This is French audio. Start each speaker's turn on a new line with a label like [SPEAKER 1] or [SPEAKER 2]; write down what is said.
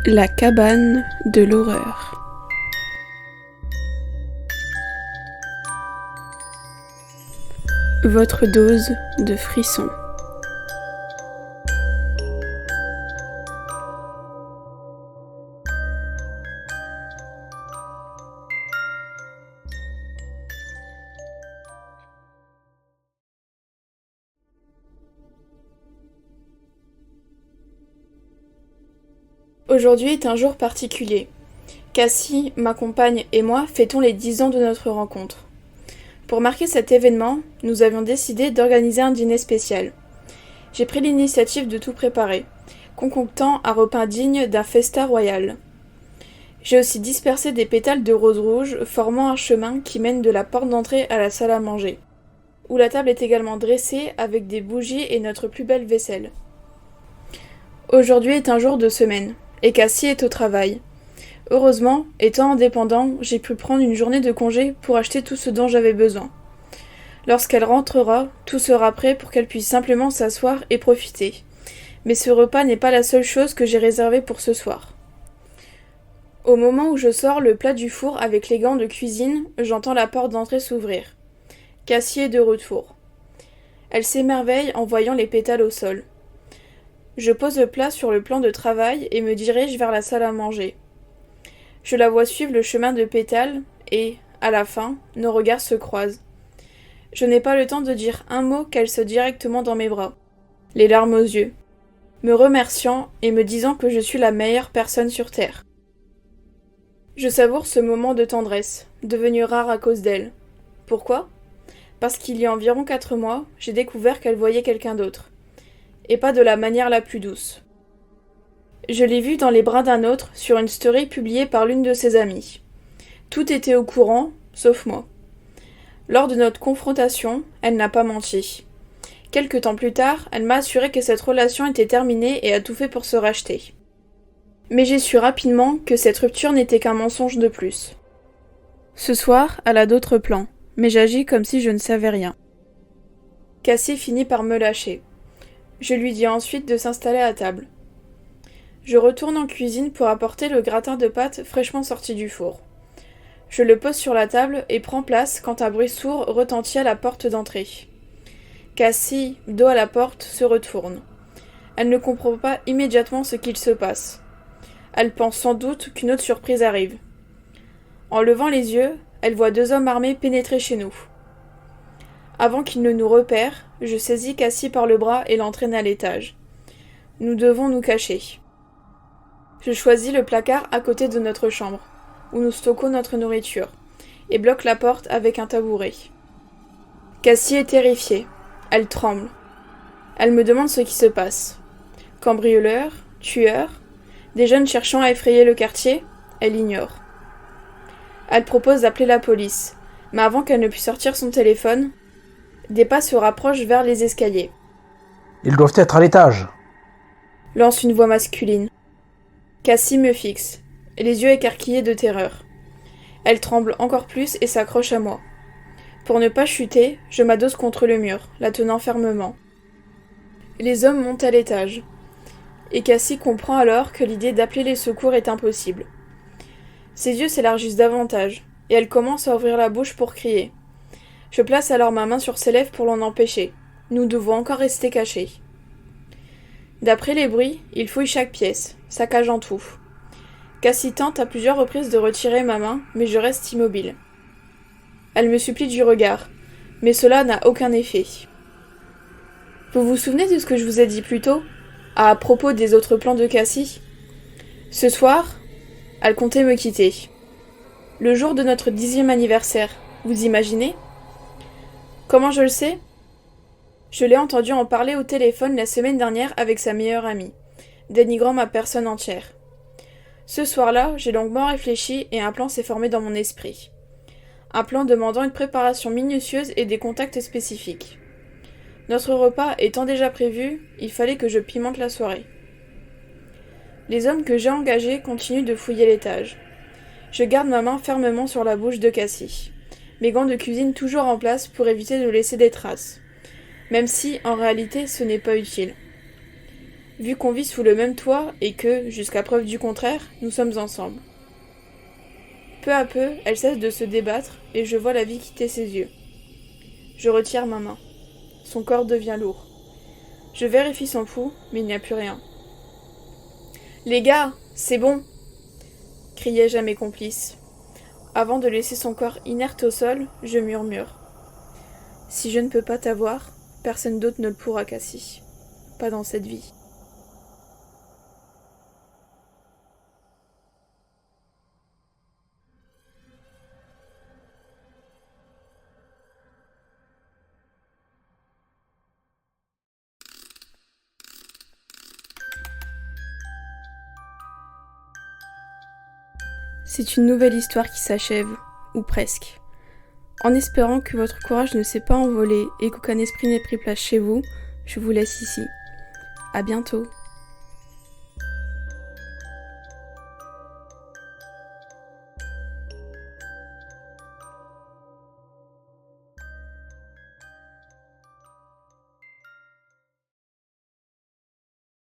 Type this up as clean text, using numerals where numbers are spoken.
[SPEAKER 1] La cabane de l'horreur. Votre dose de frissons. Aujourd'hui est un jour particulier. Cassie, ma compagne et moi fêtons les 10 ans de notre rencontre. Pour marquer cet événement, nous avions décidé d'organiser un dîner spécial. J'ai pris l'initiative de tout préparer, concoctant un repas digne d'un festin royal. J'ai aussi dispersé des pétales de rose rouge formant un chemin qui mène de la porte d'entrée à la salle à manger, où la table est également dressée avec des bougies et notre plus belle vaisselle. Aujourd'hui est un jour de semaine. Et Cassie est au travail. Heureusement, étant indépendant, j'ai pu prendre une journée de congé pour acheter tout ce dont j'avais besoin. Lorsqu'elle rentrera, tout sera prêt pour qu'elle puisse simplement s'asseoir et profiter. Mais ce repas n'est pas la seule chose que j'ai réservée pour ce soir. Au moment où je sors le plat du four avec les gants de cuisine, j'entends la porte d'entrée s'ouvrir. Cassie est de retour. Elle s'émerveille en voyant les pétales au sol. Je pose le plat sur le plan de travail et me dirige vers la salle à manger. Je la vois suivre le chemin de pétales et, à la fin, nos regards se croisent. Je n'ai pas le temps de dire un mot qu'elle saute directement dans mes bras, les larmes aux yeux, me remerciant et me disant que je suis la meilleure personne sur Terre. Je savoure ce moment de tendresse, devenu rare à cause d'elle. Pourquoi ? Parce qu'il y a environ 4 mois, j'ai découvert qu'elle voyait quelqu'un d'autre. Et pas de la manière la plus douce. Je l'ai vue dans les bras d'un autre sur une story publiée par l'une de ses amies. Tout était au courant, sauf moi. Lors de notre confrontation, elle n'a pas menti. Quelque temps plus tard, elle m'a assuré que cette relation était terminée et a tout fait pour se racheter. Mais j'ai su rapidement que cette rupture n'était qu'un mensonge de plus. Ce soir, elle a d'autres plans, mais j'agis comme si je ne savais rien. Cassie finit par me lâcher. Je lui dis ensuite de s'installer à table. Je retourne en cuisine pour apporter le gratin de pâtes fraîchement sorti du four. Je le pose sur la table et prends place quand un bruit sourd retentit à la porte d'entrée. Cassie, dos à la porte, se retourne. Elle ne comprend pas immédiatement ce qu'il se passe. Elle pense sans doute qu'une autre surprise arrive. En levant les yeux, elle voit 2 hommes armés pénétrer chez nous. Avant qu'ils ne nous repèrent, je saisis Cassie par le bras et l'entraîne à l'étage. Nous devons nous cacher. Je choisis le placard à côté de notre chambre, où nous stockons notre nourriture, et bloque la porte avec un tabouret. Cassie est terrifiée. Elle tremble. Elle me demande ce qui se passe. Cambrioleurs, tueurs, des jeunes cherchant à effrayer le quartier, elle ignore. Elle propose d'appeler la police, mais avant qu'elle ne puisse sortir son téléphone, des pas se rapprochent vers les escaliers.
[SPEAKER 2] Ils doivent être à l'étage.
[SPEAKER 1] Lance une voix masculine. Cassie me fixe, les yeux écarquillés de terreur. Elle tremble encore plus et s'accroche à moi. Pour ne pas chuter, je m'adosse contre le mur, la tenant fermement. Les hommes montent à l'étage. Et Cassie comprend alors que l'idée d'appeler les secours est impossible. Ses yeux s'élargissent davantage, et elle commence à ouvrir la bouche pour crier. Je place alors ma main sur ses lèvres pour l'en empêcher. Nous devons encore rester cachés. D'après les bruits, il fouille chaque pièce, saccageant tout. Cassie tente à plusieurs reprises de retirer ma main, mais je reste immobile. Elle me supplie du regard, mais cela n'a aucun effet. Vous vous souvenez de ce que je vous ai dit plus tôt, à propos des autres plans de Cassie ? Ce soir, elle comptait me quitter. Le jour de notre 10e anniversaire, vous imaginez ? Comment je le sais ? Je l'ai entendu en parler au téléphone la semaine dernière avec sa meilleure amie, dénigrant ma personne entière. Ce soir-là, j'ai longuement réfléchi et un plan s'est formé dans mon esprit. Un plan demandant une préparation minutieuse et des contacts spécifiques. Notre repas étant déjà prévu, il fallait que je pimente la soirée. Les hommes que j'ai engagés continuent de fouiller l'étage. Je garde ma main fermement sur la bouche de Cassie. Mes gants de cuisine toujours en place pour éviter de laisser des traces. Même si, en réalité, ce n'est pas utile. vu qu'on vit sous le même toit et que, jusqu'à preuve du contraire, nous sommes ensemble. Peu à peu, elle cesse de se débattre et je vois la vie quitter ses yeux. Je retire ma main. Son corps devient lourd. Je vérifie son pouls, mais il n'y a plus rien. « Les gars, c'est bon !» criai-je à mes complices. Avant de laisser son corps inerte au sol, je murmure. « Si je ne peux pas t'avoir, personne d'autre ne le pourra, Cassie. Pas dans cette vie. » C'est une nouvelle histoire qui s'achève, ou presque. En espérant que votre courage ne s'est pas envolé et qu'aucun esprit n'ait pris place chez vous, je vous laisse ici. À bientôt.